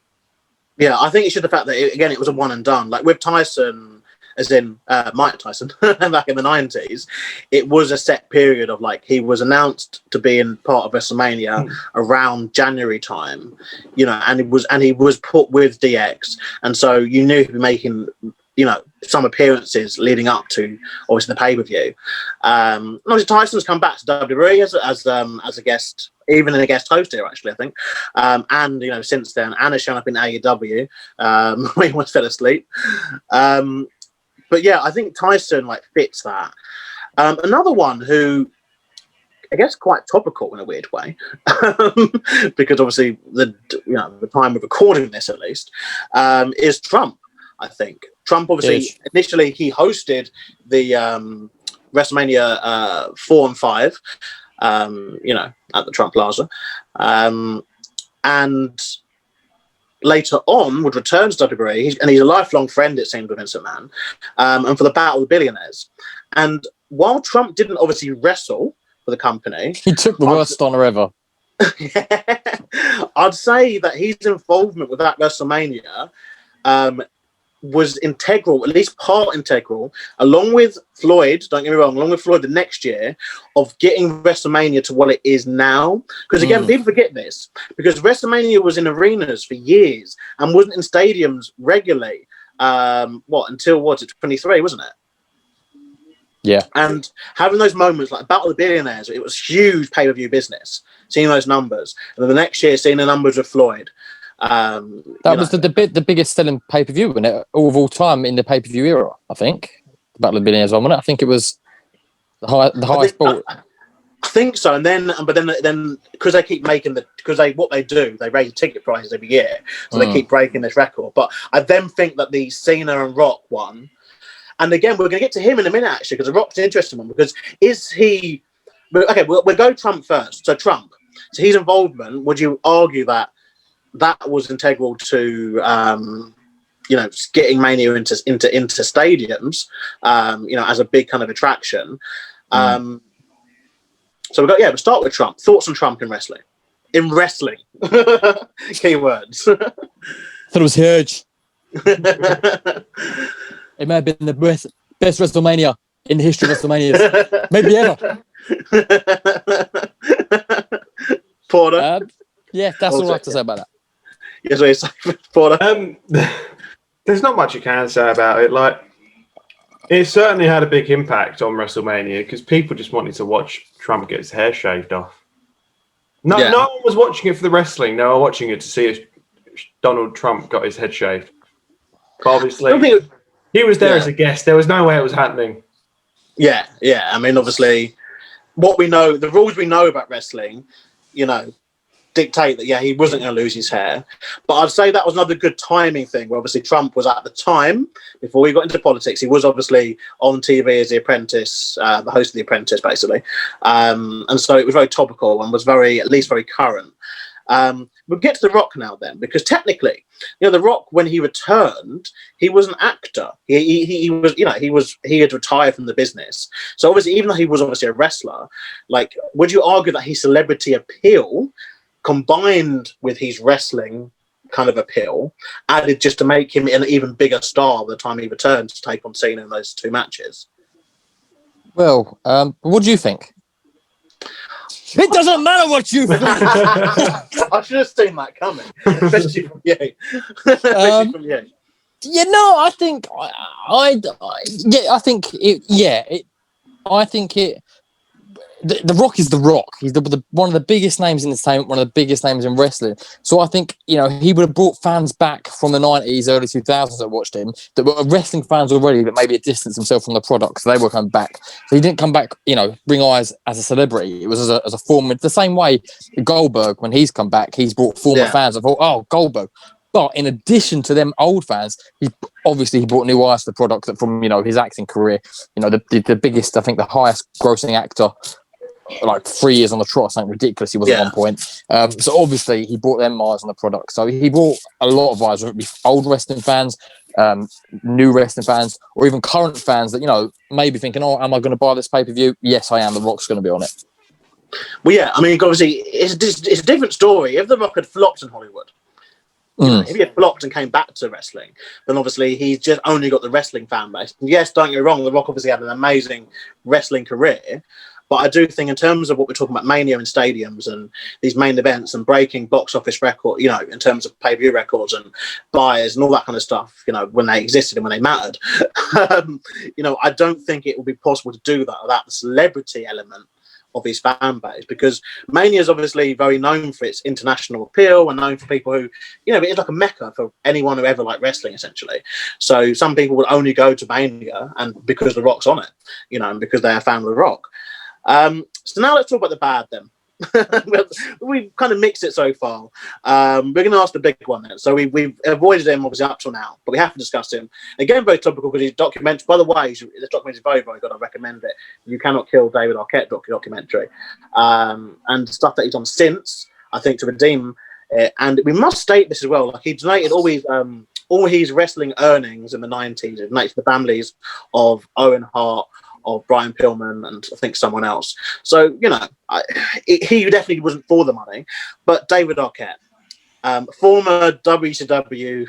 [SPEAKER 1] Yeah, I think it's just the fact that it was a one and done. Like with Tyson, as in Mike Tyson, back in the 90s, it was a set period of like he was announced to be in part of WrestleMania around January time, and he was put with DX, and so you knew he'd be making some appearances leading up to obviously the pay-per-view. Obviously Tyson's come back to WWE as a guest, even in a guest host here, actually, I think. And since then, and has shown up in AEW. We almost fell asleep. But yeah, I think Tyson fits that. Another one who I guess quite topical in a weird way, because obviously the time of recording this at least is Trump. I think Trump obviously initially he hosted the WrestleMania 4 and 5, at the Trump Plaza, and later on would return to WWE, and he's a lifelong friend, it seems, with Vince McMahon, and for the Battle of the Billionaires. And while Trump didn't obviously wrestle for the company,
[SPEAKER 2] he took the worst stunner ever.
[SPEAKER 1] I'd say that his involvement with that WrestleMania was integral, at least part integral, along with Floyd, don't get me wrong, along with Floyd the next year, of getting WrestleMania to what it is now. Because again, people forget this, because WrestleMania was in arenas for years and wasn't in stadiums regularly. Until 23, wasn't it?
[SPEAKER 2] Yeah.
[SPEAKER 1] And having those moments like Battle of the Billionaires, it was huge pay-per-view business, seeing those numbers. And then the next year, seeing the numbers of Floyd.
[SPEAKER 2] That was the biggest selling pay-per-view of all time in the pay-per-view era, I think. The Battle of the Billionaires one, wasn't it? I think it was the highest ball.
[SPEAKER 1] I think so. And then because they keep making what they do, they raise ticket prices every year. So they keep breaking this record. But I then think that the Cena and Rock one, and again, we're going to get to him in a minute, actually, because the Rock's an interesting one, because is he... Okay, we'll go Trump first. So Trump. So his involvement, would you argue that was integral to, getting Mania into stadiums, as a big kind of attraction? So we'll start with Trump. Thoughts on Trump in wrestling? Keywords.
[SPEAKER 2] Thought it was huge. It may have been the best WrestleMania in the history of WrestleManias. Maybe ever.
[SPEAKER 1] Porter?
[SPEAKER 2] Yeah, that's all I have to say about that.
[SPEAKER 1] Yes, what you say, Porter?
[SPEAKER 3] There's not much you can say about it. Like, it certainly had a big impact on WrestleMania because people just wanted to watch Trump get his hair shaved off. No one was watching it for the wrestling. They were watching it to see if Donald Trump got his head shaved. But obviously, he was there as a guest. There was no way it was happening.
[SPEAKER 1] Yeah. I mean, obviously, what we know, the rules we know about wrestling, dictate that, he wasn't going to lose his hair. But I'd say that was another good timing thing, where obviously Trump was at the time, before he got into politics, he was obviously on TV as The Apprentice, the host of The Apprentice, basically. And so it was very topical and was at least very current. We'll get to The Rock now then, because technically, The Rock, when he returned, he was an actor. He had retired from the business. So obviously, even though he was obviously a wrestler, would you argue that his celebrity appeal, combined with his wrestling kind of appeal, added just to make him an even bigger star by the time he returned to take on Cena in those two matches?
[SPEAKER 2] Well, what do you think? It doesn't matter what you think.
[SPEAKER 1] I should have seen that coming, especially from you.
[SPEAKER 2] I think I think The Rock is The Rock. He's one of the biggest names in entertainment, one of the biggest names in wrestling. So I think, he would have brought fans back from the 90s, early 2000s that watched him, that were wrestling fans already, but maybe distanced themselves from the product, so they were coming back. So he didn't come back, bring eyes as a celebrity. It was as a form. It's the same way Goldberg, when he's come back, he's brought former fans. I thought, oh, Goldberg. But in addition to them old fans, he brought new eyes to the product from, his acting career. The biggest, I think, the highest grossing actor, like 3 years on the trot, something ridiculous he was at one point. So obviously he brought them eyes on the product. So he brought a lot of eyes, whether it be old wrestling fans, new wrestling fans, or even current fans that, maybe thinking, oh, am I going to buy this pay-per-view? Yes, I am. The Rock's going to be on it.
[SPEAKER 1] Well, yeah, I mean, obviously, it's a different story. If The Rock had flopped in Hollywood, if he had flopped and came back to wrestling, then obviously he's just only got the wrestling fan base. And yes, don't get me wrong, The Rock obviously had an amazing wrestling career, but I do think in terms of what we're talking about, Mania and stadiums and these main events and breaking box office record, in terms of pay-per-view records and buyers and all that kind of stuff, when they existed and when they mattered, I don't think it would be possible to do that without the celebrity element of his fan base, because Mania is obviously very known for its international appeal and known for people who, it's like a mecca for anyone who ever liked wrestling, essentially. So some people will only go to Mania and because The Rock's on it, and because they're a fan of The Rock. So now let's talk about the bad then. We've kind of mixed it so far. We're going to ask the big one then. So we've avoided him obviously up till now, but we have to discuss him again. Very topical because his documentary. By the way, this documentary is very, very good. I recommend it. You Cannot Kill David Arquette documentary, and stuff that he's done since, I think, to redeem it. And we must state this as well. Like, he donated all his wrestling earnings in the 90s. It donated to the families of Owen Hart, of Brian Pillman, and I think someone else. So, he definitely wasn't for the money. But David Arquette, former WCW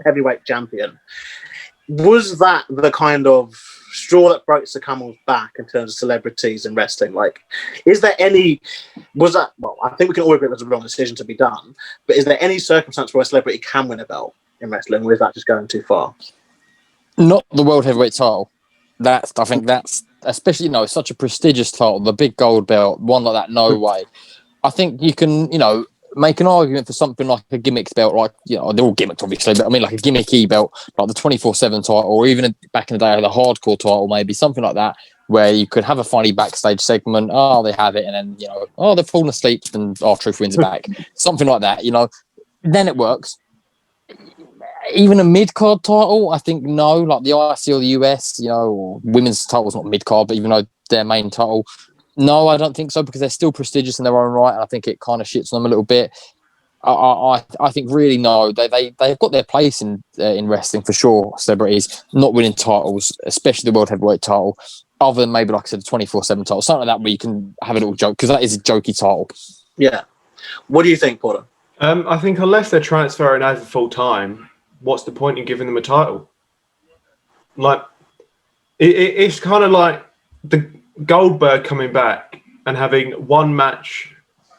[SPEAKER 1] heavyweight champion, was that the kind of straw that broke the camel's back in terms of celebrities in wrestling? Like, I think we can all agree it was a wrong decision to be done, but is there any circumstance where a celebrity can win a belt in wrestling, or is that just going too far?
[SPEAKER 2] Not the World Heavyweight title. I think that's especially, it's such a prestigious title, the big gold belt, one like that, no way. I think you can, make an argument for something like a gimmicks belt, like, they're all gimmicked, obviously, but I mean, like a gimmicky belt, like the 24/7 title, or even back in the day, the hardcore title, maybe something like that, where you could have a funny backstage segment. Oh, they have it, and then, they've fallen asleep, and Truth wins it back. Something like that, then it works. Even a mid-card title, I think no, like the IC or the US, or women's title's not mid-card, but even though their main title, no, I don't think so, because they're still prestigious in their own right, and I think it kind of shits on them a little bit. I think really no, they've got their place in wrestling for sure. Celebrities not winning titles, especially the World Heavyweight title, other than maybe, like I said, the 24/7 title, something like that, where you can have a little joke, because that is a jokey title. Yeah.
[SPEAKER 1] What do you think, Porter?
[SPEAKER 3] I think unless they're transferring over full time, what's the point in giving them a title? Like, it's kind of like the Goldberg coming back and having one match,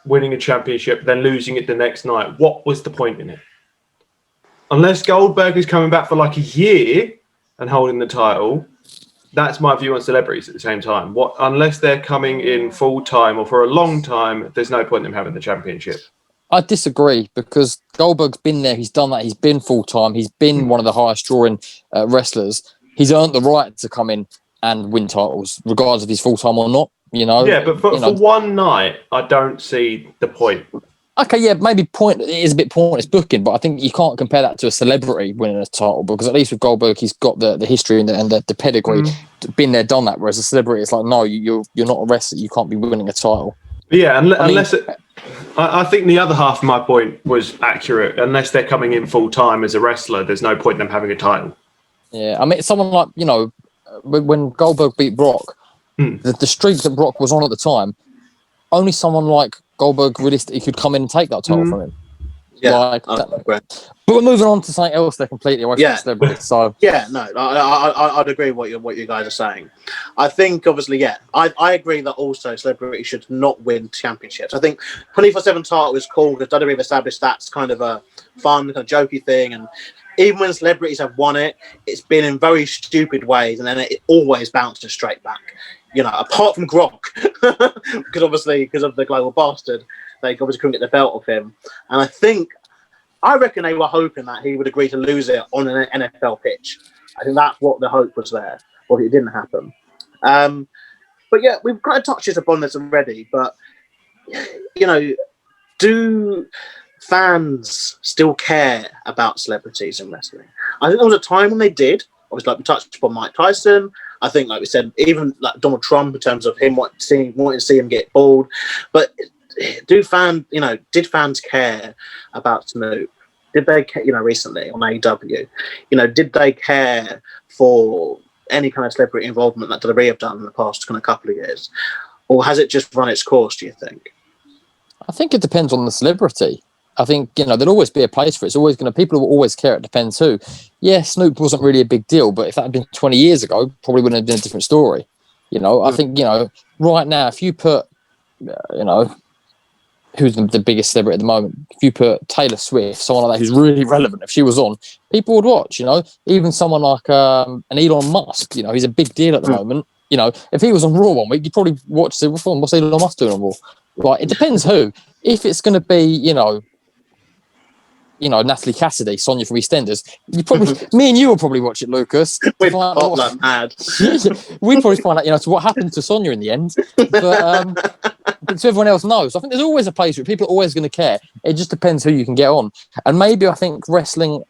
[SPEAKER 3] winning a championship, then losing it the next night. What was the point in it? Unless Goldberg is coming back for like a year and holding the title, that's my view on celebrities at the same time. Unless they're coming in full time or for a long time, there's no point in them having the championship.
[SPEAKER 2] I disagree, because Goldberg's been there. He's done that. He's been full-time. He's been one of the highest drawing wrestlers. He's earned the right to come in and win titles, regardless if he's full-time or not,
[SPEAKER 3] Yeah, but for one night, I don't see the point.
[SPEAKER 2] Okay, yeah, maybe it is a bit pointless booking, but I think you can't compare that to a celebrity winning a title, because at least with Goldberg, he's got the history and the pedigree, been there, done that, whereas a celebrity, it's like, no, you're not a wrestler. You can't be winning a title.
[SPEAKER 3] Yeah, I think the other half of my point was accurate. Unless they're coming in full time as a wrestler, there's no point in them having a title.
[SPEAKER 2] Yeah, I mean, someone like, when Goldberg beat Brock, the streak that Brock was on at the time, only someone like Goldberg realistically could come in and take that title from him.
[SPEAKER 1] Yeah,
[SPEAKER 2] but we're moving on to something else. They're completely away from celebrities. So
[SPEAKER 1] I'd agree with what you guys are saying. I think obviously, I agree that also celebrities should not win championships. I think 24/7 title is cool because WWE established that's kind of a fun, kind of jokey thing, and even when celebrities have won it, it's been in very stupid ways, and then it always bounces straight back. Apart from Gronk, because of the global bastard, they obviously couldn't get the belt off him. And I reckon they were hoping that he would agree to lose it on an NFL pitch. I think that's what the hope was there, but it didn't happen. But yeah, we've kind of touched upon this already, but do fans still care about celebrities in wrestling. I think there was a time when they did. Obviously, like we touched upon Mike Tyson. I think, like we said, even like Donald Trump in terms of him wanting to see him get bald. But did fans care about Snoop? Did they, recently on AEW, did they care for any kind of celebrity involvement that WWE have done in the past kind of couple of years? Or has it just run its course, do you think?
[SPEAKER 2] I think it depends on the celebrity. I think, there'll always be a place for it. It's always people will always care. It depends who. Yeah, Snoop wasn't really a big deal, but if that had been 20 years ago, probably wouldn't have been a different story. I think, right now, if you put, who's the biggest celebrity at the moment? If you put Taylor Swift, someone like that who's really relevant, if she was on, people would watch, Even someone like an Elon Musk, he's a big deal at the moment. If he was on Raw one week, you'd probably watch the reform. What's Elon Musk doing on Raw? Right, it depends who. If it's going to be, Natalie Cassidy, Sonia from EastEnders, you probably, me and you will probably watch it, Lucas.
[SPEAKER 1] We'd pop like mad.
[SPEAKER 2] We'd probably find out, to what happened to Sonia in the end. But so everyone else knows. I think there's always a place where people are always going to care. It just depends who you can get on. And maybe I think wrestling,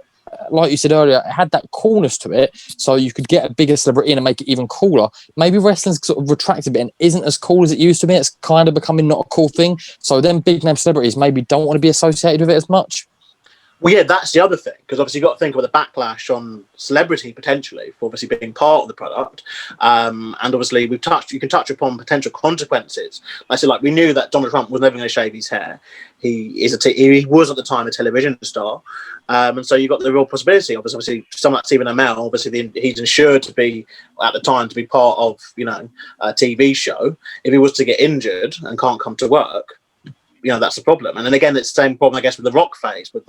[SPEAKER 2] like you said earlier, it had that coolness to it, so you could get a bigger celebrity in and make it even cooler. Maybe wrestling's sort of retracted a bit and isn't as cool as it used to be. It's kind of becoming not a cool thing. So then big name celebrities maybe don't want to be associated with it as much.
[SPEAKER 1] Well, yeah, that's the other thing, because obviously you've got to think about the backlash on celebrity potentially for obviously being part of the product, and obviously you can touch upon potential consequences. I said, like, we knew that Donald Trump was never going to shave his hair. He was at the time a television star, and so you've got the real possibility. Obviously, someone like Stephen Amell, obviously he's insured to be at the time to be part of a TV show. If he was to get injured and can't come to work, that's the problem. And then again, it's the same problem, I guess, with the Rock phase, with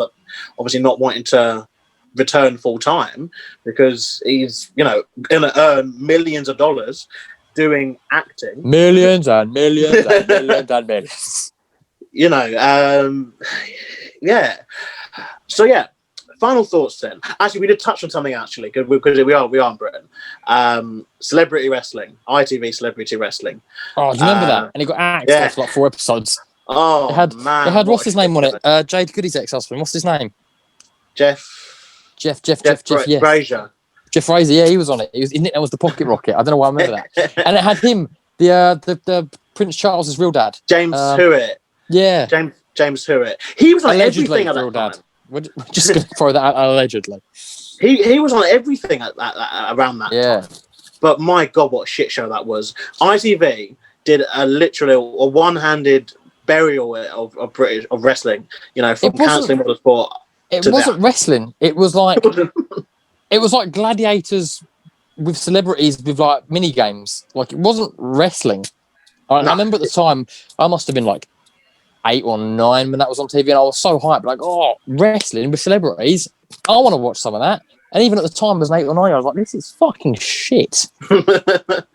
[SPEAKER 1] obviously not wanting to return full time because he's, going to earn millions of dollars doing acting.
[SPEAKER 2] Millions and millions and millions and millions.
[SPEAKER 1] Yeah. So, yeah. Final thoughts then. Actually, we did touch on something actually, because we are in Britain. Celebrity wrestling, ITV Celebrity Wrestling.
[SPEAKER 2] Oh, do you remember that? And he got axed after like 4 episodes.
[SPEAKER 1] Oh,
[SPEAKER 2] man. It had what's his name on it? Jade Goody's ex-husband. What's his name? Jeff, yes.
[SPEAKER 1] Frazier.
[SPEAKER 2] Jeff Frazier, yeah, he was on it. His nickname was the Pocket Rocket. I don't know why I remember that. And it had him, the Prince Charles's real dad.
[SPEAKER 1] James Hewitt.
[SPEAKER 2] Yeah.
[SPEAKER 1] James Hewitt. He was on
[SPEAKER 2] allegedly
[SPEAKER 1] everything at that
[SPEAKER 2] time.
[SPEAKER 1] Dad.
[SPEAKER 2] We're just going to throw that out allegedly.
[SPEAKER 1] He was on everything around that time. But my God, what a shit show that was. ITV did literally a one-handed burial of wrestling, from cancelling motorsport.
[SPEAKER 2] It wasn't wrestling. It was like gladiators with celebrities with like mini games. Like, it wasn't wrestling. I remember at the time I must have been like 8 or 9 when that was on TV, and I was so hyped, like, oh, wrestling with celebrities. I want to watch some of that. And even at the time, as an 8 or 9, I was like, this is fucking shit.
[SPEAKER 1] The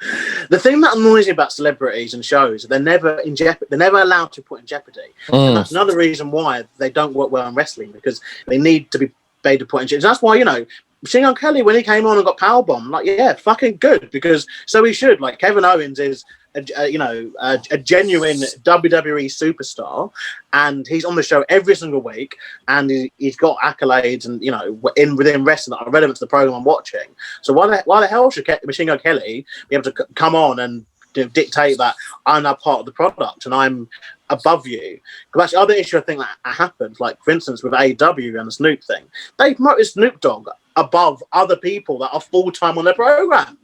[SPEAKER 1] thing that annoys me about celebrities and shows, they're never in jeopardy. They're never allowed to put in jeopardy. And that's another reason why they don't work well in wrestling, because they need to be made to put in jeopardy. That's why, Machine Gun Kelly, when he came on and got powerbombed, like, yeah, fucking good, because so he should. Like, Kevin Owens is a genuine WWE superstar, and he's on the show every single week, and he's got accolades and within wrestling that are relevant to the program I'm watching. So why the hell should Machine Gun Kelly be able to come on and dictate that I'm now part of the product and I'm above you? Because that's the other issue I think that happened. Like, for instance, with AEW and the Snoop thing, they promoted Snoop Dogg above other people that are full time on their program.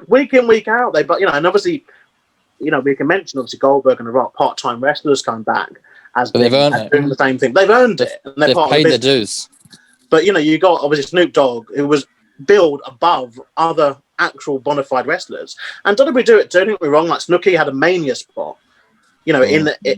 [SPEAKER 1] Week in, week out, and obviously, we can mention obviously Goldberg and The Rock, part-time wrestlers coming back as
[SPEAKER 2] they've earned it.
[SPEAKER 1] Doing the same thing. They've earned it, and
[SPEAKER 2] they've paid their dues.
[SPEAKER 1] But you got obviously Snoop Dogg, who was billed above other actual bona fide wrestlers, and don't get me wrong, like Snooki had a Mania spot.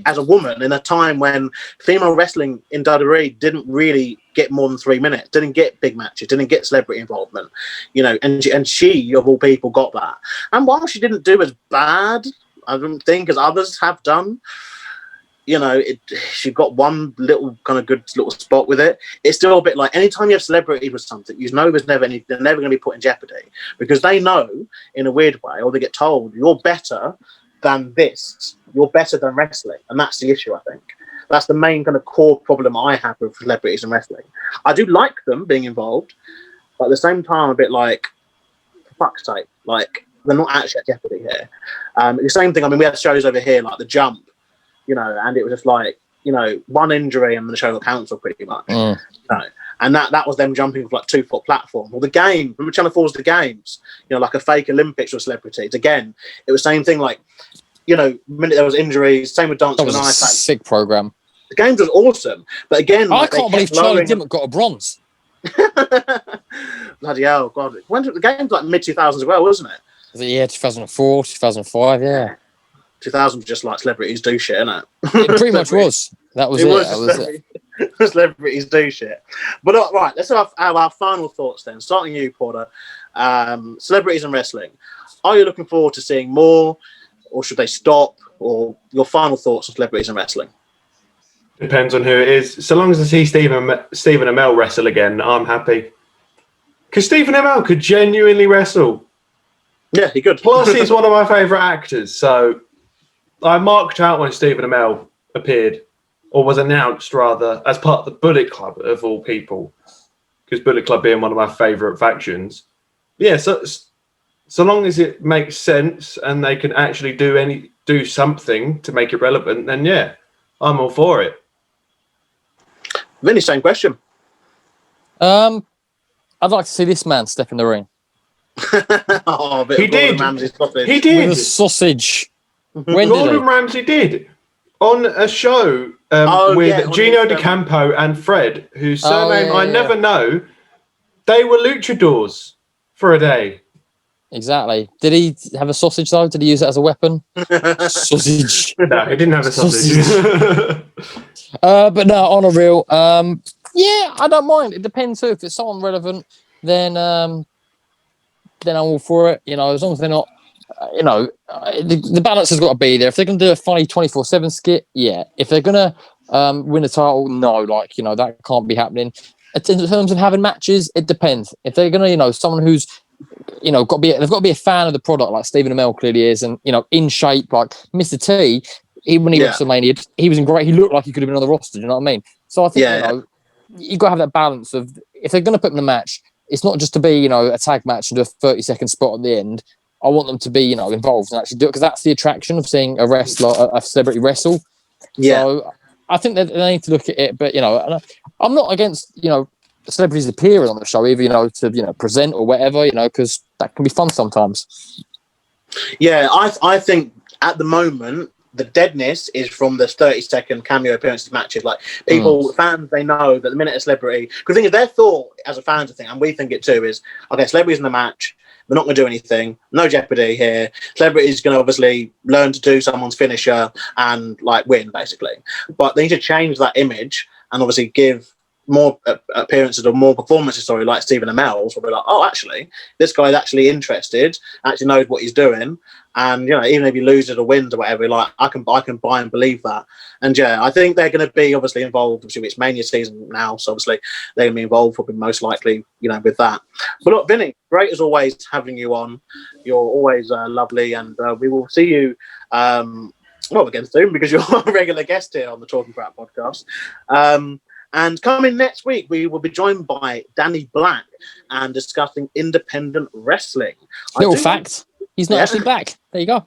[SPEAKER 1] As a woman in a time when female wrestling in WWE didn't really get more than 3 minutes, didn't get big matches, didn't get celebrity involvement, and she of all people got that. And while she didn't do as bad, I don't think, as others have done, she got one little kind of good little spot with it. It's still a bit like anytime you have celebrity with something, they're never going to be put in jeopardy, because they know in a weird way, or they get told, you're better than this, you're better than wrestling, and that's the issue, I think. That's the main kind of core problem I have with celebrities in wrestling. I do like them being involved, but at the same time, I'm a bit like, for fuck's sake, like, they're not actually at jeopardy here. The same thing, I mean, we had shows over here, like The Jump, you know, and it was just like, you know, one injury and the show got cancelled pretty much. You know? And that was them jumping off like 2-foot platform. Or The Game, remember Channel 4's The Games? You know, like a fake Olympics with celebrities. Again, it was the same thing, like, you know, the minute there was injuries, same with Dancing on Ice.
[SPEAKER 2] That was a sick program.
[SPEAKER 1] The Games was awesome. But again,
[SPEAKER 2] I can't believe Charlie Dimmock got a bronze.
[SPEAKER 1] Bloody hell, God. When the Games like mid-2000s as well, wasn't it?
[SPEAKER 2] Yeah, 2004, 2005, yeah.
[SPEAKER 1] 2000 was just like celebrities do shit, innit?
[SPEAKER 2] It pretty much was. That was it.
[SPEAKER 1] Celebrities do shit. But right, let's have our final thoughts then. Starting you, Porter. Celebrities in wrestling. Are you looking forward to seeing more, or should they stop? Or your final thoughts on celebrities in wrestling?
[SPEAKER 3] Depends on who it is. So long as I see Stephen Amell wrestle again, I'm happy. Because Stephen Amell could genuinely wrestle.
[SPEAKER 1] Yeah, he could.
[SPEAKER 3] Plus, he's one of my favourite actors. So I marked out when Stephen Amell appeared, or was announced rather, as part of the Bullet Club of all people. Because Bullet Club being one of my favourite factions. Yeah, so long as it makes sense and they can actually do something to make it relevant, then yeah, I'm all for it.
[SPEAKER 1] Vinny, same question.
[SPEAKER 2] I'd like to see this man step in the ring.
[SPEAKER 3] He did. He did.
[SPEAKER 2] With a sausage.
[SPEAKER 3] Gordon Ramsay did. On a show with Gino DeCampo and Fred, whose surname I never know. They were luchadors for a day.
[SPEAKER 2] Exactly. Did he have a sausage though? Did he use it as a weapon? Sausage.
[SPEAKER 3] No, he didn't have a sausage.
[SPEAKER 2] But no, on a real, yeah, I don't mind. It depends too. If it's someone relevant, then I'm all for it. You know, as long as they're not, you know, the balance has got to be there. If they're going to do a funny 24/7 skit, yeah. If they're going to win a title, no, like, you know, that can't be happening. In terms of having matches, it depends. If they're going to, you know, someone who's, you know, they've got to be a fan of the product, like Stephen Amell clearly is, and, you know, in shape, like Mr. T. When he WrestleMania, he was in great. He looked like he could have been on the roster. Do you know what I mean? So I think you know, you got to have that balance of, if they're going to put him in a match, it's not just to be, you know, a tag match and do a 30-second spot at the end. I want them to be, you know, involved and actually do it, because that's the attraction of seeing a wrestler, a celebrity wrestle. Yeah. So I think that they need to look at it, but, you know, I'm not against, you know, celebrities appearing on the show, either, you know, to, you know, present or whatever, you know, because that can be fun sometimes. Yeah,
[SPEAKER 1] I think at the moment, the deadness is from the 30-second cameo appearances matches. Like, people, fans, they know that the minute a celebrity... Because the thing is, their thought as a fans thing, and we think it too, is, okay, celebrities in the match, we're not going to do anything, no jeopardy here. Celebrities going to obviously learn to do someone's finisher and, like, win, basically. But they need to change that image and obviously give more appearances or more performances, like Stephen Amell's, where we're like, oh, actually, this guy's actually interested, actually knows what he's doing. And, you know, even if he loses or wins or whatever, like, I can buy and believe that. And yeah, I think they're going to be obviously involved. Obviously, it's Mania season now, so obviously they're going to be involved, probably most likely, you know, with that. But look, Vinny, great as always having you on. You're always lovely, and we will see you again soon, because you're a regular guest here on the Talking Crap podcast. And coming next week, we will be joined by Danny Black and discussing independent wrestling.
[SPEAKER 2] Little fact. He's not actually black. There you go.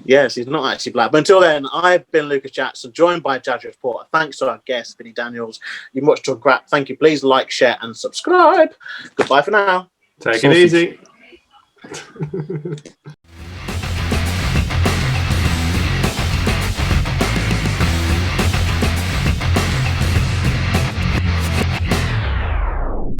[SPEAKER 1] Yes, he's not actually black. But until then, I've been Lucas Jackson, joined by Judge Porter. Thanks to our guest, Vinny Daniels. You've watched Talk Crap. Thank you. Please like, share, and subscribe. Goodbye for now.
[SPEAKER 3] Take it easy.